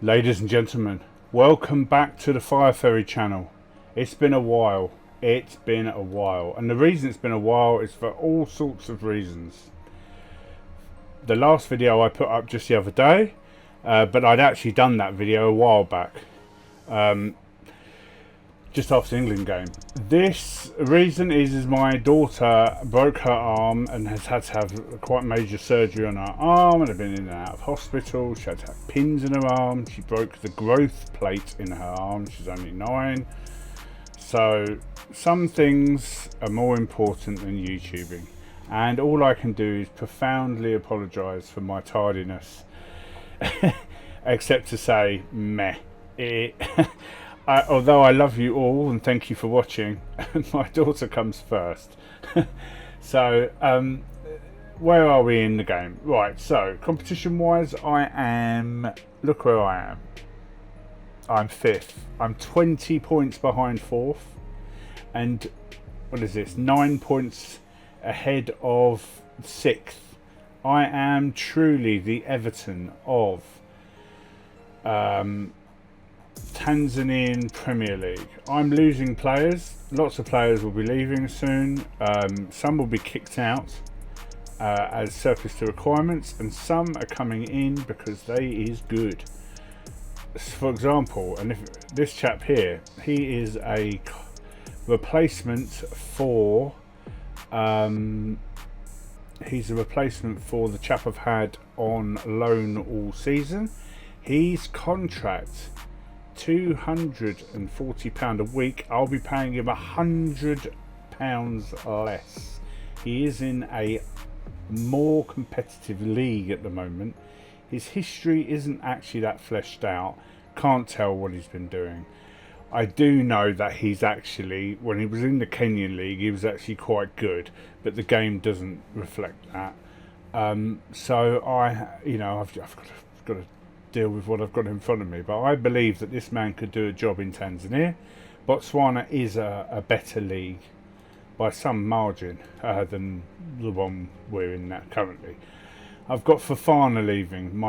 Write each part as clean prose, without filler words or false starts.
Ladies and gentlemen, welcome back to the Fireferry channel. It's been a while. And the reason it's been a while is for all sorts of reasons. The last video I put up just the other day, but I'd actually done that video a while back, just after the England game. This reason is my daughter broke her arm and has had to have quite major surgery on her arm and has been in and out of hospital. She had to have pins in her arm. She broke the growth plate in her arm. She's only 9. So some things are more important than YouTubing. And all I can do is profoundly apologise for my tardiness. Except to say, meh. Although I love you all and thank you for watching, my daughter comes first. So, where are we in the game? Right, so competition-wise, look where I am. I'm 5th. I'm 20 points behind 4th. And, what is this? 9 points ahead of 6th. I am truly the Everton of Tanzanian Premier League. I'm losing players. Lots of players will be leaving soon. Some will be kicked out as surplus to requirements, and some are coming in because they is good. For example, and if this chap here, he is a replacement for he's a replacement for the chap I've had on loan all season. His contract £240 a week. I'll be paying him £100 less. He is in a more competitive league at the moment. His history isn't actually that fleshed out. Can't tell what he's been doing. I do know that he's actually, when he was in the Kenyan league, he was actually quite good, but the game doesn't reflect that. So I've got to deal with what I've got in front of me, but I believe that this man could do a job in Tanzania. Botswana is a better league by some margin than the one we're in now currently. I've got Fofana leaving,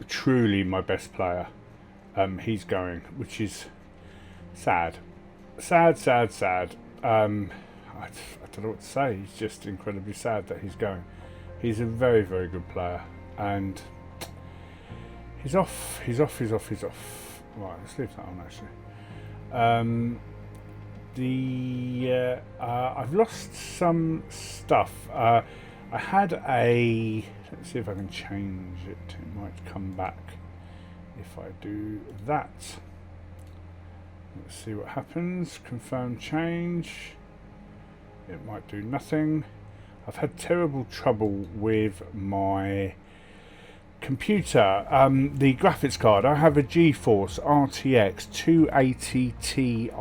truly my best player. He's going, which is sad. I don't know what to say. It's just incredibly sad that he's going. He's a very, very good player, and he's off. Right, let's leave that on actually. I've lost some stuff. I had let's see if I can change it. It might come back if I do that. Let's see what happens. Confirm change. It might do nothing. I've had terrible trouble with my computer, the graphics card. I have a GeForce RTX 280 Ti,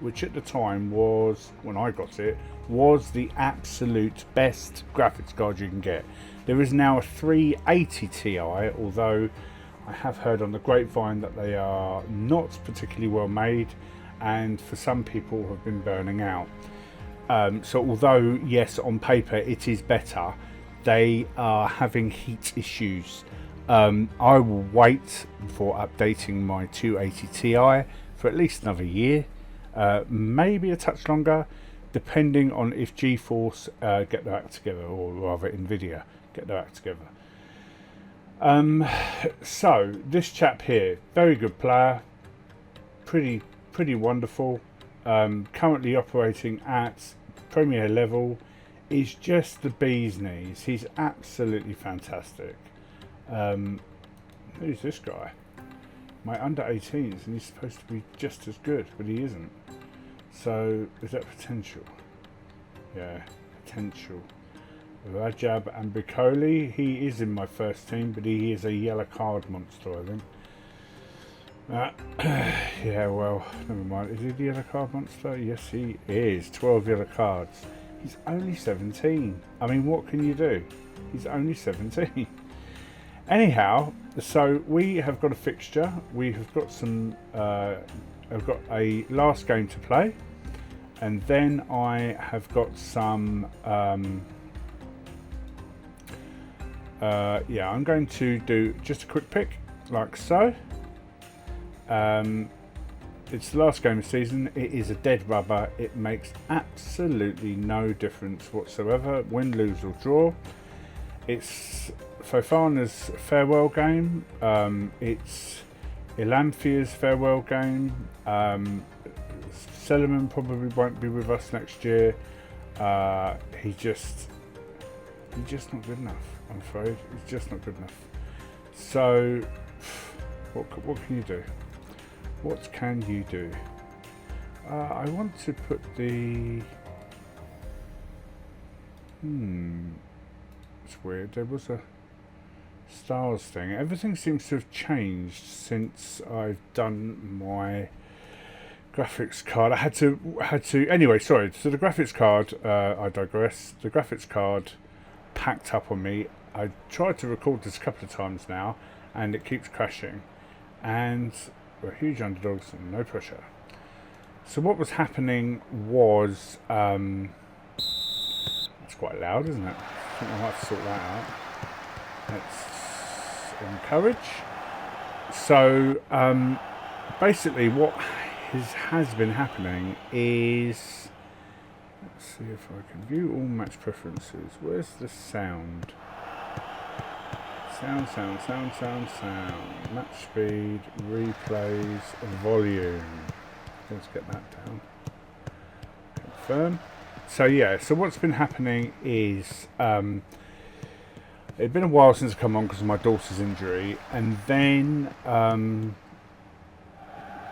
which at the time was, when I got it, was the absolute best graphics card you can get. There is now a 380 Ti, although I have heard on the grapevine that they are not particularly well made, and for some people have been burning out. So although yes, on paper it is better, they are having heat issues. I will wait for updating my 280 Ti for at least another year, maybe a touch longer, depending on if GeForce get their act together, or rather Nvidia get their act together. So this chap here, very good player, pretty wonderful, currently operating at Premier level, is just the bee's knees. He's absolutely fantastic. Who's this guy? My under 18s, and he's supposed to be just as good, but he isn't. So is that potential? Yeah, potential. Rajab and Bicoli, he is in my first team, but he is a yellow card monster, I think. Yeah, well, never mind. Is he the yellow card monster? Yes, he is. 12 yellow cards. He's only 17. I mean, what can you do? He's only 17. Anyhow, so we have got a fixture. We have got some. I've got a last game to play, and then I have got some. Yeah, I'm going to do just a quick pick, like so. It's the last game of the season. It is a dead rubber. It makes absolutely no difference whatsoever, win, lose or draw. It's Fofana's farewell game. It's Ilamfia's farewell game. Seleman probably won't be with us next year. He's just not good enough, I'm afraid. He's just not good enough. So, what can you do? What can you do? I want to put the... It's weird. There was a stars thing. Everything seems to have changed since I've done my graphics card. I had to. Anyway, sorry. So the graphics card. I digress. The graphics card packed up on me. I tried to record this a couple of times now, and it keeps crashing. And we're huge underdogs and no pressure. So what was happening was, it's quite loud, isn't it? I think I might have to sort that out. Let's encourage. So basically what has been happening is, let's see if I can view all match preferences. Where's the sound? Sound. Match speed, replays, volume. Let's get that down. Confirm. So yeah, so what's been happening is it'd been a while since I've come on because of my daughter's injury, and then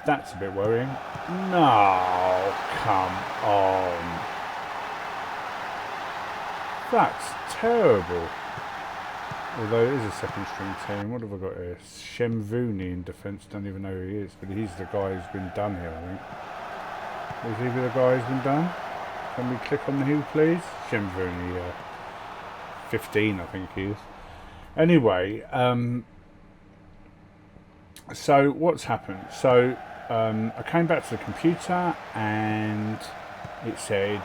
that's a bit worrying. No, come on. That's terrible. Although it is a second string team. What have I got here? Shemvuni in defence. Don't even know who he is, but he's the guy who's been done here, I think. Is he the guy who's been done? Can we click on the who, please? Shemvuni, 15, I think he is. Anyway, so what's happened? So I came back to the computer and it said,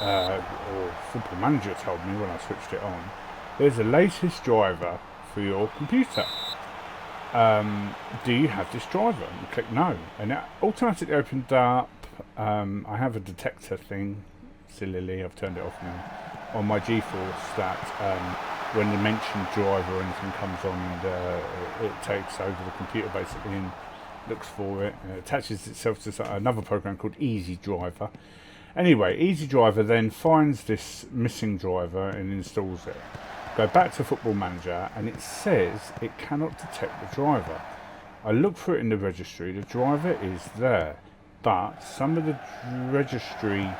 or Football Manager told me when I switched it on, there's a latest driver for your computer. Do you have this driver? And click no, and it automatically opened up. I have a detector thing, sillily, I've turned it off now, on my GeForce that when the mentioned driver or anything comes on, and it takes over the computer basically and looks for it, and it attaches itself to another program called Easy Driver. Anyway, Easy Driver then finds this missing driver and installs it. Go back to Football Manager and it says it cannot detect the driver. I look for it in the registry, the driver is there, but some of the registry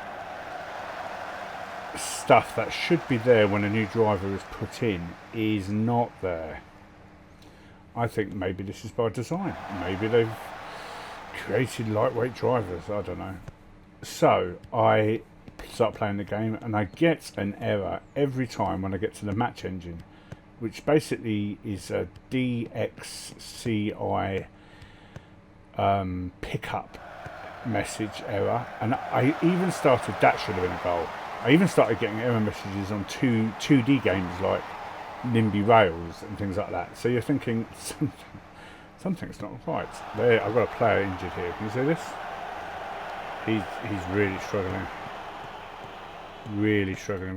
stuff that should be there when a new driver is put in is not there. I think maybe this is by design. Maybe they've created lightweight drivers, I don't know. So I start playing the game and I get an error every time when I get to the match engine, which basically is a DXCI pickup message error, and I even started, that should have been a goal, I even started getting error messages on 2D games like NIMBY Rails and things like that. So you're thinking something's not right there. I've got a player injured here, can you see this? He's really struggling.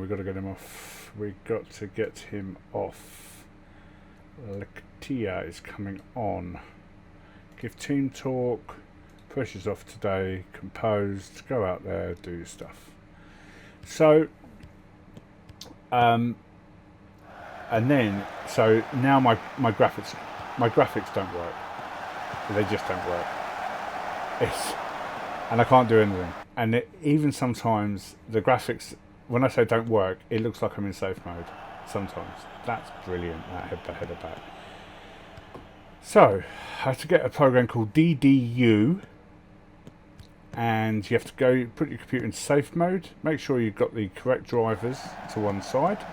We've got to get him off. We've got to get him off. Lectia is coming on. Give team talk. Pressure's off today. Composed. Go out there. Do stuff. So, and then, so now my graphics don't work. They just don't work. And I can't do anything. And even sometimes the graphics, when I say don't work, it looks like I'm in safe mode. Sometimes. That's brilliant, that header back. So, I have to get a program called DDU. And you have to go put your computer in safe mode. Make sure you've got the correct drivers to one side.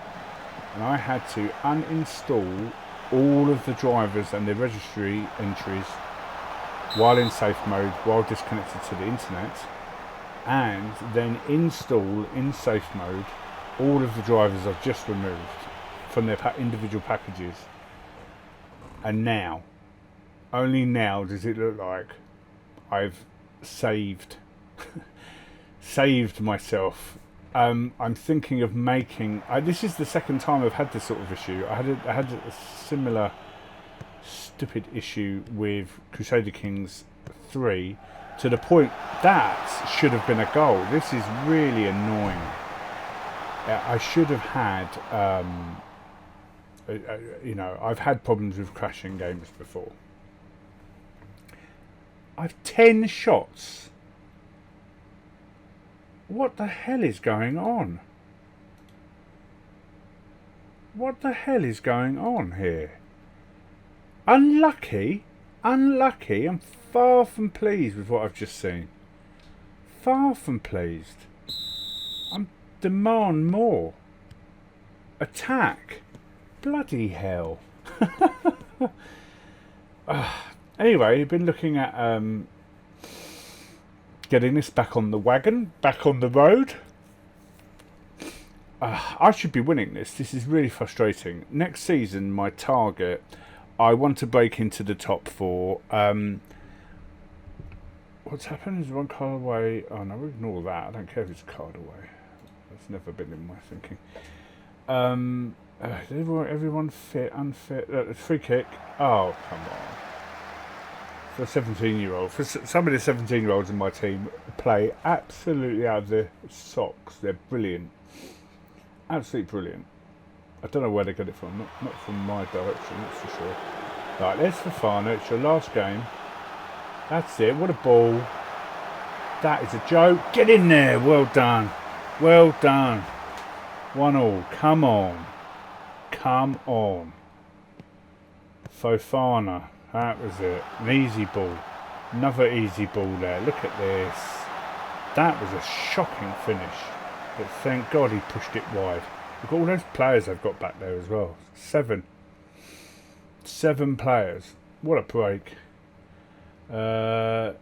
And I had to uninstall all of the drivers and the registry entries while in safe mode, while disconnected to the internet, and then install in safe mode all of the drivers I've just removed from their individual packages. And now only now does it look like I've saved myself. I'm thinking of making. This is the second time I've had this sort of issue. I had a similar stupid issue with Crusader Kings 3, to the point that should have been a goal. This is really annoying. I should have had. I've had problems with crashing games before. I've 10 shots. What the hell is going on? What the hell is going on here? Unlucky. I'm far from pleased with what I've just seen. Far from pleased. I demand more. Attack. Bloody hell. Anyway, I've been looking at getting this back on the wagon, back on the road. I should be winning this. This is really frustrating. Next season, my target, I want to break into the top 4. What's happened is one card away. Oh no, ignore that. I don't care if it's a card away. That's never been in my thinking. Everyone fit, unfit. Free kick. Oh, come on. For a 17-year-old. For some of the 17-year-olds in my team play absolutely out of their socks. They're brilliant. Absolutely brilliant. I don't know where they get it from. Not from my direction, that's for sure. Right, there's Fofana. It's your last game. That's it. What a ball. That is a joke. Get in there. Well done. Well done. 1-1. Come on. Come on. Fofana. That was it. An easy ball. Another easy ball there. Look at this. That was a shocking finish. But thank God he pushed it wide. Look at all those players they've got back there as well. 7 players. What a break. About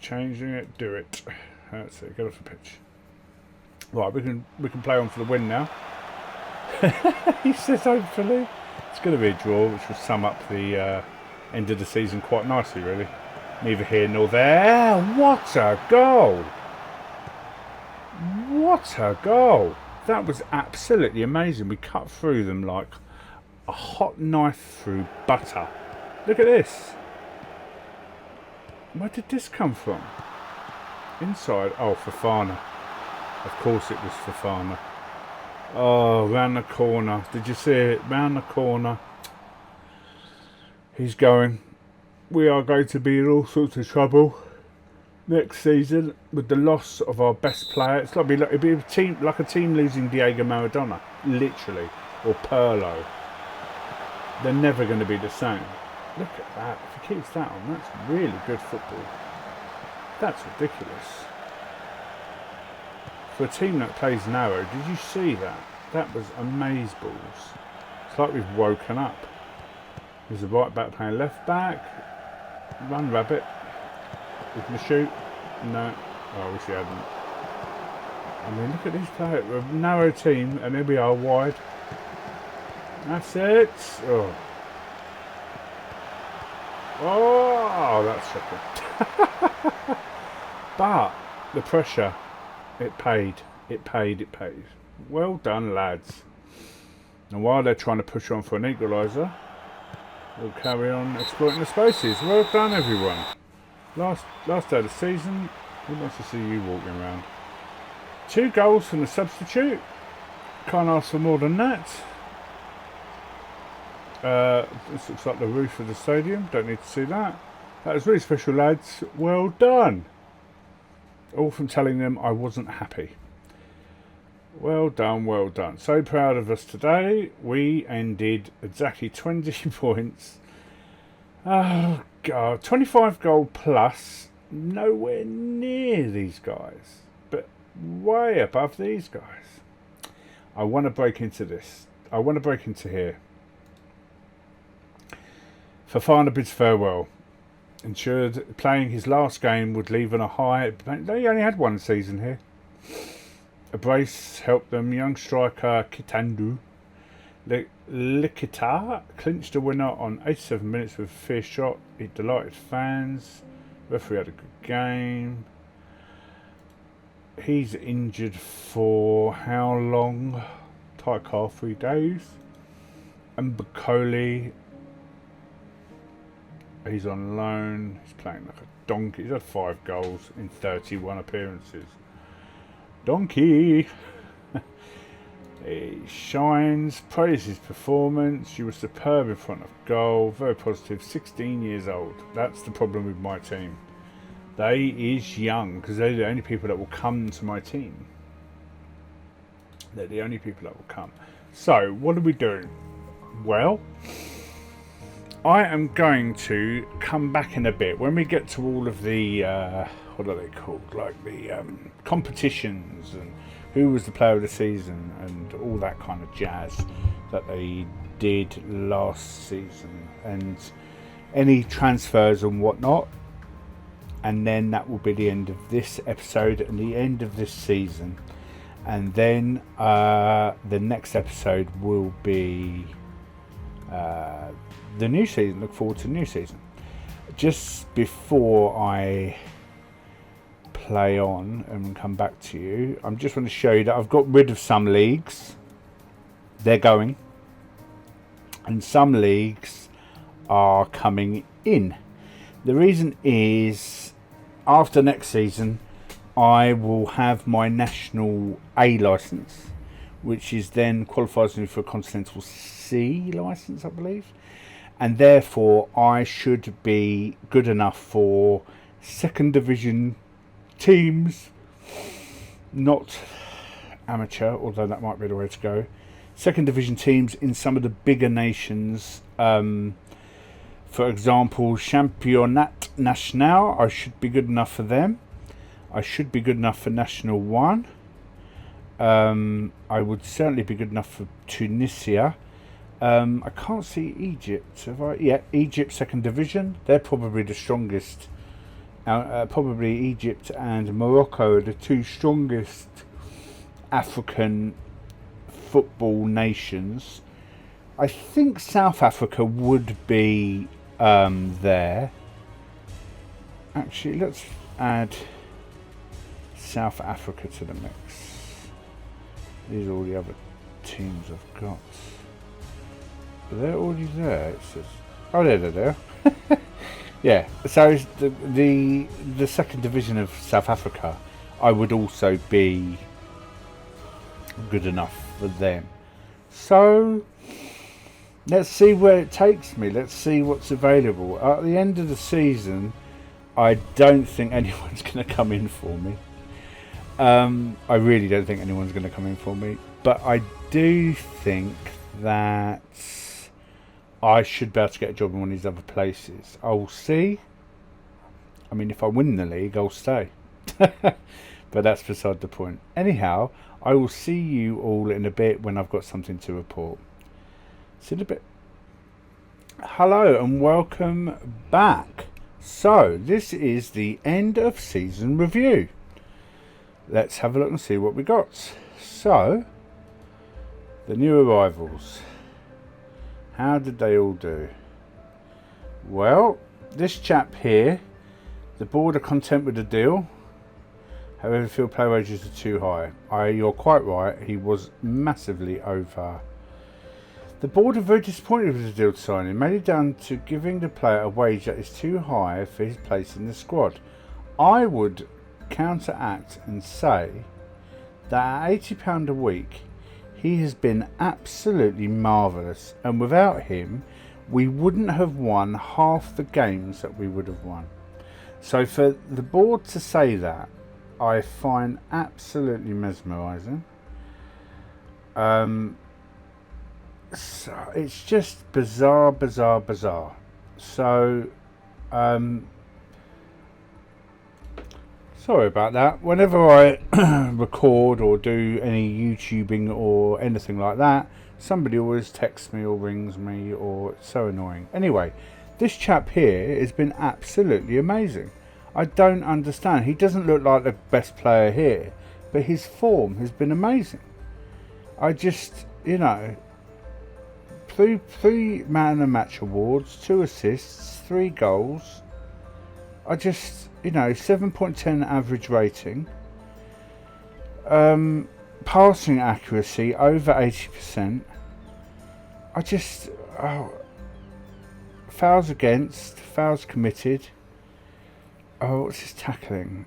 changing it. Do it. That's it. Get off the pitch. Right, we can play on for the win now. He says hopefully. It's going to be a draw, which will sum up the end of the season quite nicely, really. Neither here nor there. What a goal! What a goal! That was absolutely amazing. We cut through them like a hot knife through butter. Look at this. Where did this come from? Inside. Oh, Fofana. Of course it was Fofana. Oh, round the corner. Did you see it? Round the corner. He's going. We are going to be in all sorts of trouble next season with the loss of our best player. It's like it'd be a team losing Diego Maradona, literally, or Pirlo. They're never going to be the same. Look at that. If he keeps that on, that's really good football. That's ridiculous. For a team that plays narrow, did you see that? That was amazeballs. It's like we've woken up. There's a right back playing left back. Run, rabbit. We can shoot. No. Oh, I wish he hadn't. I mean, look at these players. We're a narrow team, and here we are wide. That's it. Oh. Oh, that's shocking. But the pressure. It paid. Well done, lads. And while they're trying to push on for an equaliser, we'll carry on exploiting the spaces. Well done, everyone. Last day of the season. Who wants to see you walking around? 2 goals from the substitute. Can't ask for more than that. This looks like the roof of the stadium. Don't need to see that. That was really special, lads. Well done. All from telling them I wasn't happy. Well done, well done. So proud of us today. We ended exactly 20 points. Oh, God. 25 goal plus. Nowhere near these guys. But way above these guys. I want to break into this. I want to break into here. Fofana bids farewell. Ensured playing his last game would leave on a high. They only had 1 season here. A brace helped them. Young striker Kitandu Likita clinched a winner on 87 minutes with a fair shot. It delighted fans. Referee had a good game. He's injured for how long? Tight calf, 3 days. And Bacoli, he's on loan. He's playing like a donkey. He's had 5 goals in 31 appearances. Donkey! He shines, praises his performance. You were superb in front of goal, very positive, 16 years old. That's the problem with my team. They is young, because they're the only people that will come to my team. They're the only people that will come. So, what are we doing? Well, I am going to come back in a bit when we get to all of the, what are they called? Like the competitions and who was the player of the season and all that kind of jazz that they did last season, and any transfers and whatnot. And then that will be the end of this episode and the end of this season. And then the next episode will be the new season. Look forward to the new season. Just before I play on and come back to you, I'm just want to show you that I've got rid of some leagues. They're going, and some leagues are coming in. The reason is, after next season I will have my national A license, which is then qualifies me for a continental C license, I believe, and therefore I should be good enough for second division teams, not amateur, although that might be the way to go. Second division teams in some of the bigger nations. For example, Championnat National, I should be good enough for them. I should be good enough for National 1. I would certainly be good enough for Tunisia. I can't see Egypt. Have I? Yeah, Egypt second division. They're probably the strongest. Probably Egypt and Morocco are the 2 strongest African football nations. I think South Africa would be there. Actually, let's add South Africa to the mix. These are all the other teams I've got. They're already there. It says, oh, they're there. Yeah. So the second division of South Africa, I would also be good enough for them. So let's see where it takes me. Let's see what's available. At the end of the season, I don't think anyone's going to come in for me. I really don't think anyone's going to come in for me. But I do think that I should be able to get a job in one of these other places. I'll see. I mean, if I win the league, I'll stay. But that's beside the point. Anyhow, I will see you all in a bit when I've got something to report. See you in a bit. Hello and welcome back. So, this is the end of season review. Let's have a look and see what we got. So, the new arrivals. How did they all do? Well, this chap here, the board are content with the deal. However, field play wages are too high. You're quite right, he was massively over. The board are very disappointed with the deal signing, mainly down to giving the player a wage that is too high for his place in the squad. I would counteract and say that at £80 a week, he has been absolutely marvellous, and without him, we wouldn't have won half the games that we would have won. So for the board to say that, I find absolutely mesmerising. So it's just bizarre. So, sorry about that. Whenever I record or do any YouTubing or anything like that, somebody always texts me or rings me, or it's so annoying. Anyway, this chap here has been absolutely amazing. I don't understand. He doesn't look like the best player here, but his form has been amazing. I just, three man of match awards, 2 assists, 3 goals. I just, 7.10 average rating. Passing accuracy over 80%. Fouls against, fouls committed. Oh, what's his tackling?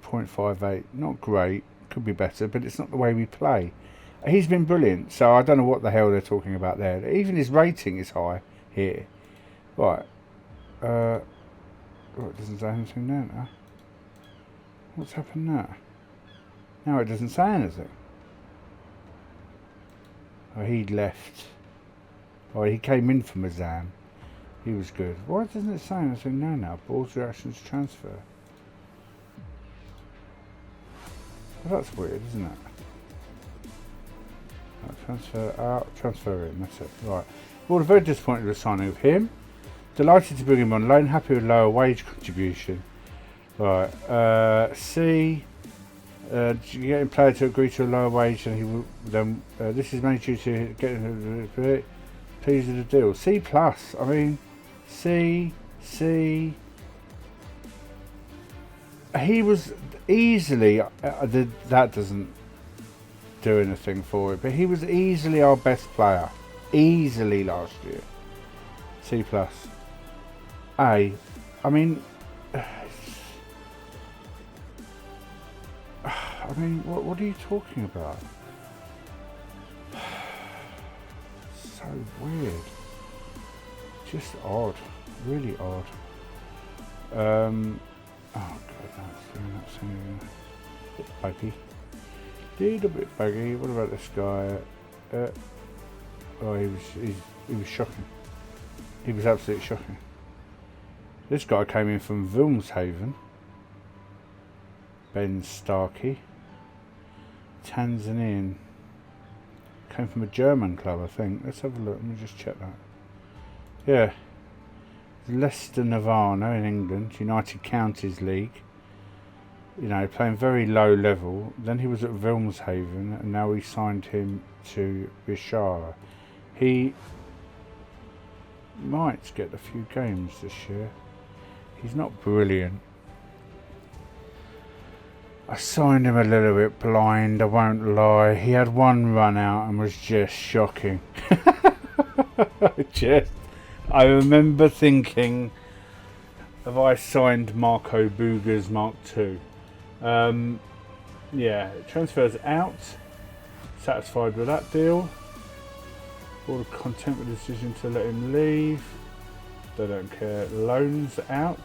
0.58. Not great. Could be better, but it's not the way we play. He's been brilliant, so I don't know what the hell they're talking about there. Even his rating is high here. Right. It doesn't say anything there now. What's happened now? Now it doesn't say anything. Oh, he left. Oh, he came in from Mazan. He was good. Why doesn't it say anything now? Balls, reactions, transfer. Well, that's weird, isn't it? Right, transfer out, transfer in, that's it. Right. Well, very disappointed with the signing of him. Delighted to bring him on loan. Happy with lower wage contribution. Right. C. Getting player to agree to a lower wage, and he will then. This is mainly due to getting pleased with the deal. C plus. I mean, C. He was easily. That doesn't do anything for it, but he was easily our best player, easily last year. C plus. A. I mean. What are you talking about? So weird. Just odd. Really odd. Oh god, that's a bit buggy. Did a bit buggy. What about this guy? He was shocking. He was absolutely shocking. This guy came in from Wilmshaven. Ben Starkey, Tanzanian, came from a German club, I think. Let's have a look. Let me just check that. Yeah, Leicester Navano in England, United Counties League. Playing very low level. Then he was at Wilmshaven, and now we signed him to Bishara. He might get a few games this year. He's not brilliant. I signed him a little bit blind, I won't lie. He had one run out and was just shocking. I remember thinking, have I signed Marco Buga's Mark II? Yeah, transfers out. Satisfied with that deal. Board of content with the decision to let him leave. They don't care. Loans out.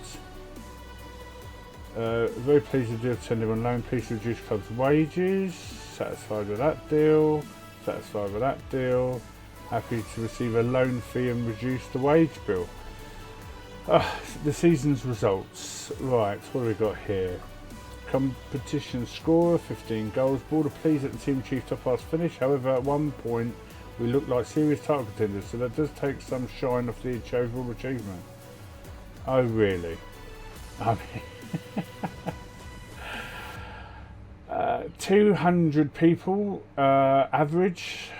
Very pleased to do send him on loan. Pleased to reduce club's wages. Satisfied with that deal. Satisfied with that deal. Happy to receive a loan fee and reduce the wage bill. The season's results. Right, what have we got here? Competition scorer, 15 goals. Board are pleased that the team achieved top class finish. However, at one point we looked like serious title contenders, so that does take some shine off the overall achievement. Oh really? I mean 200 people average.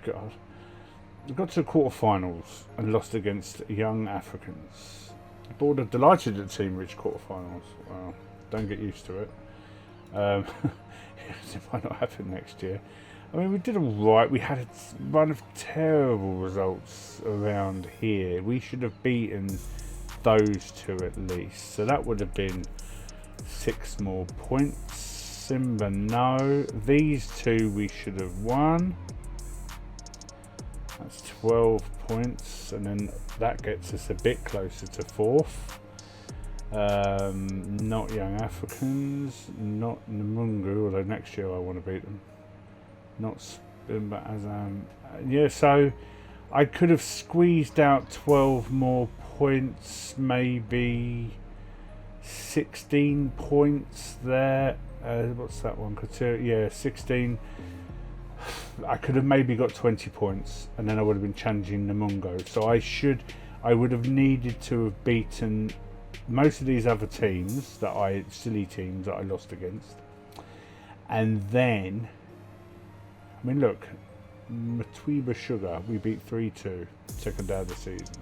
God, we got to the quarterfinals and lost against Young Africans. The board are delighted that the team reached quarterfinals. Well, don't get used to it. It might not happen next year. I mean, we did alright. We had a run of terrible results around here. We should have beaten those two at least. So that would have been 6 more points. Simba, no. These two we should have won. That's 12 points. And then that gets us a bit closer to 4th. Not Young Africans. Not Namungu, although next year I want to beat them. Not Simba Azam. Yeah, so I could have squeezed out 12 more points, maybe 16 points there. What's that one? Yeah, 16. I could have maybe got 20 points, and then I would have been challenging Namungo. So I would have needed to have beaten most of these other teams silly teams that I lost against. And then, I mean, look, Matwiba Sugar, we beat 3-2, second day of the season.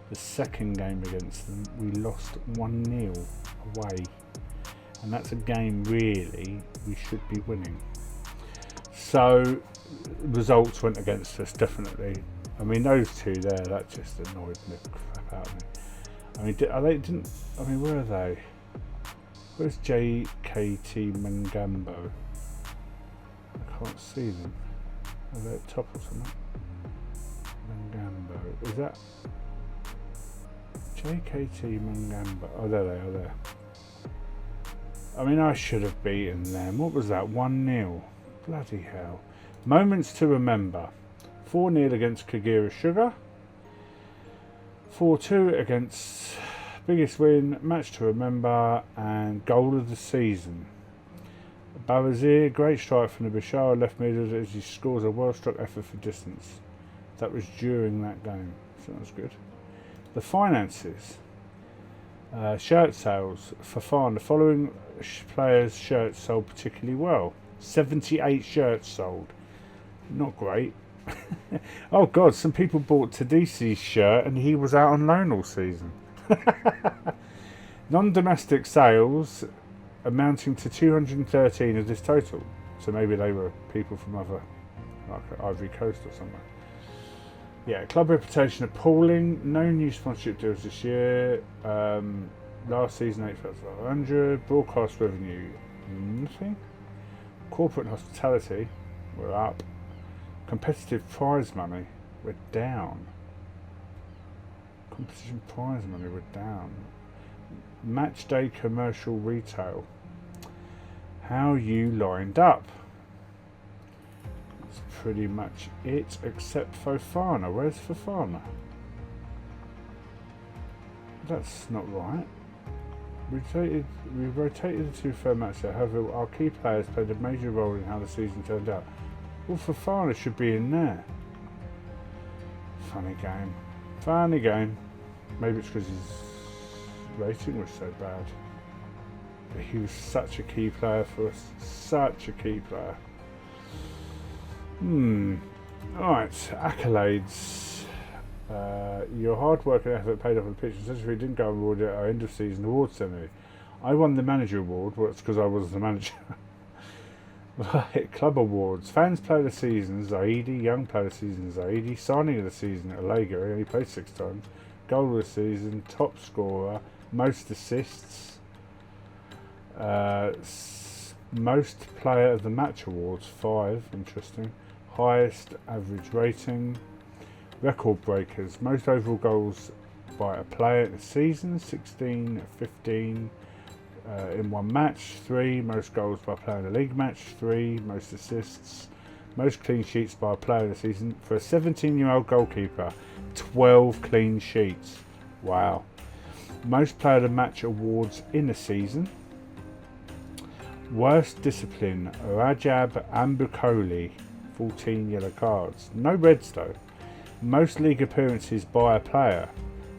The second game against them, we lost 1-0 away. And that's a game really we should be winning. So results went against us, definitely. I mean, those two there, that just annoyed the crap out of me. I mean, where are they? Where's JKT Mangambo? I can't see them. Are they at top or something? Mangambo. Is that JKT Mangambo? Oh, there they are there. I mean, I should have beaten them. What was that? 1-0. Bloody hell. Moments to remember. 4-0 against Kagera Sugar. 4-2 against Biggest Win, Match to Remember, and Goal of the Season. Bawazir, great strike from the Bashar left middle as he scores a well-struck effort for distance. That was during that game, so that was good. The finances. Shirt sales. Fafan, the following players' shirts sold particularly well. 78 shirts sold. Not great. Oh God, some people bought Tadisi's shirt and he was out on loan all season. Non-domestic sales amounting to 213 of this total. So maybe they were people from other, like Ivory Coast or somewhere. Yeah, club reputation appalling. No new sponsorship deals this year. Last season 8,500. Broadcast revenue, nothing. Corporate hospitality, we're up. Competitive prize money, we're down. Competition prize money, we're down. Match day commercial retail. How you lined up. That's pretty much it, except Fofana. Where's Fofana? That's not right. We rotated the two fair matches. However, our key players played a major role in how the season turned out. Well, Fofana should be in there. Funny game. Funny game. Maybe it's because his rating was so bad. But he was such a key player for us. Such a key player. Alright, accolades. Your hard work and effort paid off on the pitch. Essentially, we didn't go award at our end of season awards ceremony. I won the manager award. Well, it's because I was the manager. Right, club awards. Fans player of the season, Zaidi. Young player of the season, Zaidi. Signing of the season, Alega. He only played 6 times. Goal of the season, top scorer. Most assists. Most player of the match awards, 5. Interesting. Highest average rating. Record breakers. Most overall goals by a player in the season, 16, 15. In one match, 3. Most goals by a player in a league match, 3. Most assists. Most clean sheets by a player in the season. For a 17-year-old goalkeeper, 12 clean sheets. Wow. Most player of the match awards in the season. Worst discipline, Rajab Ambukoli, 14 yellow cards. No reds though. Most league appearances by a player,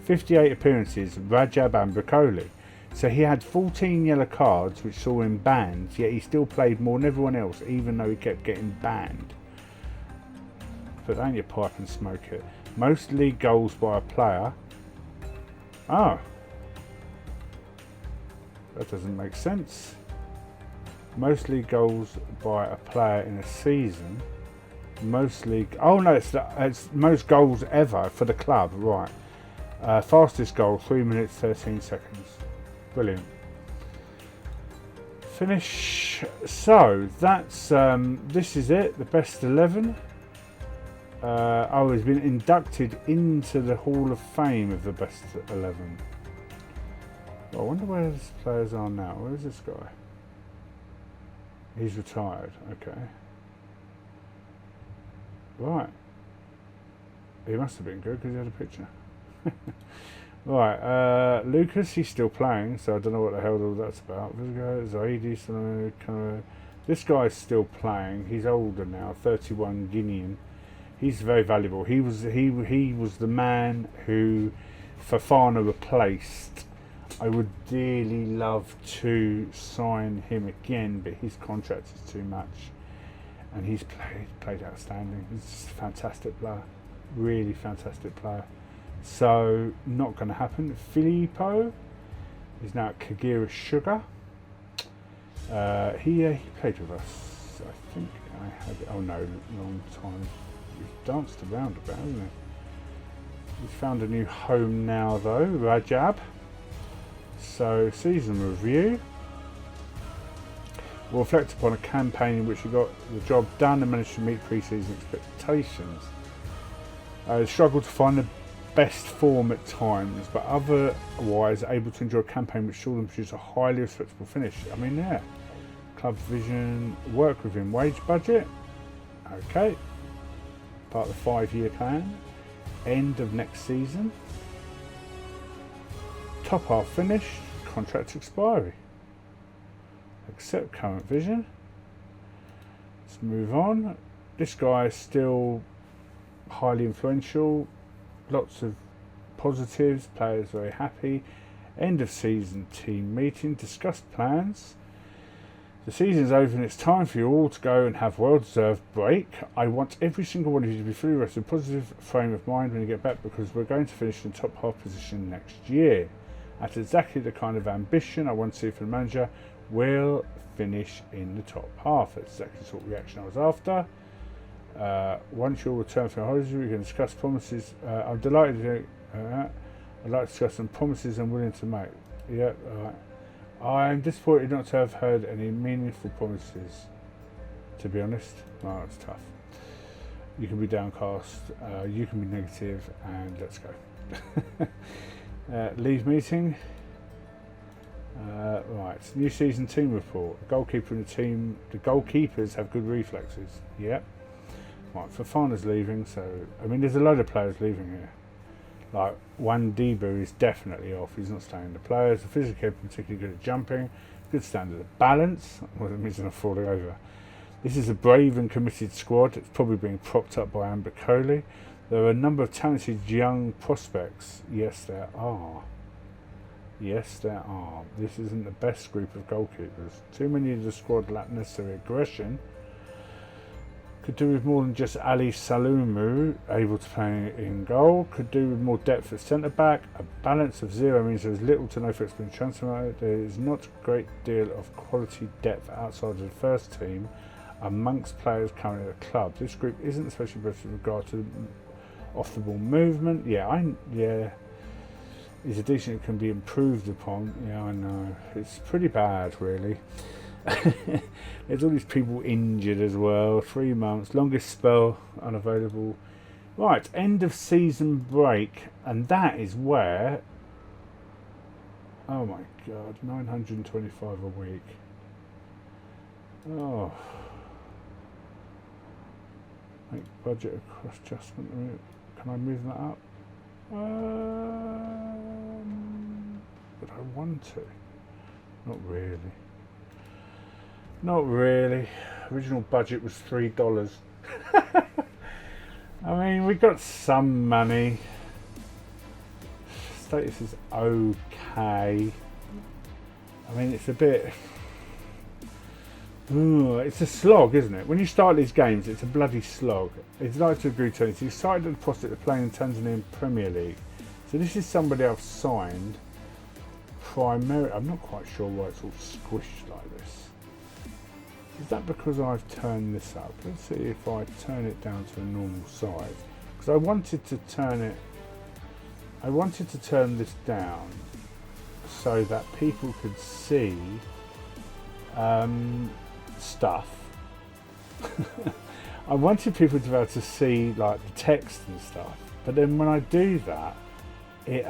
58 appearances, Rajab Ambukoli. So he had 14 yellow cards which saw him banned, yet he still played more than everyone else even though he kept getting banned. Put that in your pipe and smoke it. Most league goals by a player. Oh. That doesn't make sense. Most league goals by a player in a season. Most league... Oh no, it's most goals ever for the club, right. Fastest goal, 3 minutes 13 seconds. Brilliant. Finish. So that's this is it. The best 11. He's been inducted into the Hall of Fame of the best 11. Well, I wonder where these players are now. Where is this guy? He's retired. Okay. Right. He must have been good because he had a picture. Right, Lucas, he's still playing, so I don't know what the hell all that's about. Zaidi, this guy's still playing. He's older now, 31 Guinean. He's very valuable. He was the man who Fofana replaced. I would dearly love to sign him again, but his contract is too much. and he's played outstanding. He's just a fantastic player, really fantastic player. So not going to happen. Filippo is now at Kagera Sugar. He played with us. I think I had. Oh no, long time. He's danced around a bit, hasn't he? He's found a new home now, though. Rajab. So season review. We'll reflect upon a campaign in which we got the job done and managed to meet pre-season expectations. Struggled to find the best form at times, but otherwise able to enjoy a campaign which saw them produce a highly respectable finish. I mean, yeah. Club vision, work within wage budget. Okay. Part of the 5-year plan. End of next season. Top half finished. Contract expiry. Accept current vision. Let's move on. This guy is still highly influential. Lots of positives. Players very happy. End of season team meeting. Discussed plans. The season's over and it's time for you all to go and have a well-deserved break. I want every single one of you to be fully rested, positive frame of mind when you get back, because we're going to finish in the top half position next year. At exactly the kind of ambition I want to see from the manager, will finish in the top half. That's exactly the sort of reaction I was after. Once you'll return from your holidays, we can discuss promises. I'm delighted to I'd like to discuss some promises I'm willing to make. Yeah, I'm disappointed not to have heard any meaningful promises, to be honest. Well, it's tough. You can be downcast, you can be negative, and let's go. Leave meeting. Right, new season team report. The goalkeeper and the team. The goalkeepers have good reflexes. Yep. Right, Fofana's leaving, so I mean, there's a load of players leaving here. Like Wandibu is definitely off. He's not staying. The players, the physical particularly good at jumping, good standard of balance. Well, it means they're not falling over. This is a brave and committed squad. It's probably being propped up by Amber Coley. There are a number of talented young prospects. Yes, there are. Yes, there are. This isn't the best group of goalkeepers. Too many of the squad lack necessary aggression. Could do with more than just Ali Salumu able to play in goal. Could do with more depth at centre back. A balance of 0 means there is little to no flexibility in transfer. There is not a great deal of quality depth outside of the first team amongst players currently at the club. This group isn't especially best with regard to off the ball movement. Yeah. Is a decent, it can be improved upon. Yeah, I know. It's pretty bad, really. There's all these people injured as well. 3 months, longest spell unavailable. Right, end of season break, and that is where. Oh my God, 925 a week. Oh, make budget across adjustment. Can I move that up? But I want to. Not really. Not really. Original budget was $3. I mean, we got some money. Status is okay. I mean, it's a bit. It's a slog, isn't it? When you start these games, it's a bloody slog. It's like to agree to it. It's excited at the prospect of playing in Tanzanian Premier League. So this is somebody I've signed primarily. I'm not quite sure why it's all squished like this. Is that because I've turned this up? Let's see if I turn it down to a normal size. Because I wanted to turn this down so that people could see stuff. I wanted people to be able to see like the text and stuff, but then when I do that, it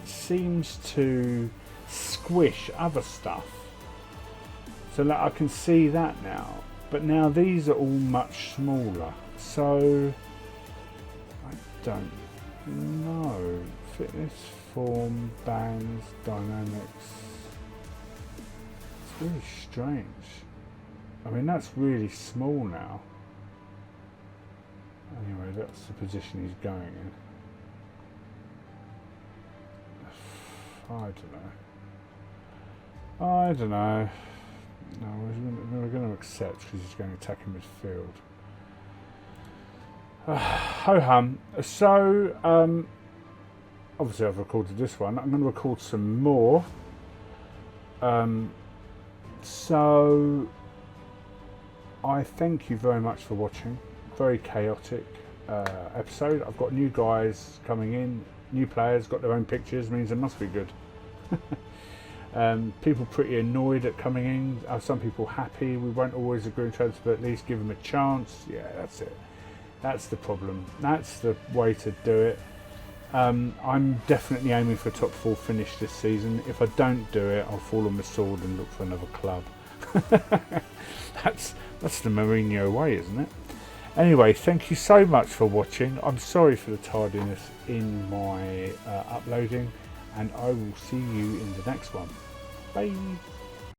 seems to squish other stuff. So that I can see that now, but now these are all much smaller. So I don't know. Fitness, form, bands, dynamics. It's really strange. I mean, that's really small now. Anyway, that's the position he's going in. I don't know. No, we're going to accept because he's going to attack in midfield. Ho hum. So, obviously I've recorded this one. I'm going to record some more. So, I thank you very much for watching. Very chaotic episode. I've got new guys coming in, new players, got their own pictures, means it must be good. People pretty annoyed at coming in. Some people happy. We won't always agree on transfer, but at least give them a chance. Yeah, that's it. That's the problem. That's the way to do it. I'm definitely aiming for a top 4 finish this season. If I don't do it, I'll fall on the sword and look for another club. That's the Mourinho way, isn't it? Anyway, thank you so much for watching. I'm sorry for the tardiness in my uploading, and I will see you in the next one. Bye.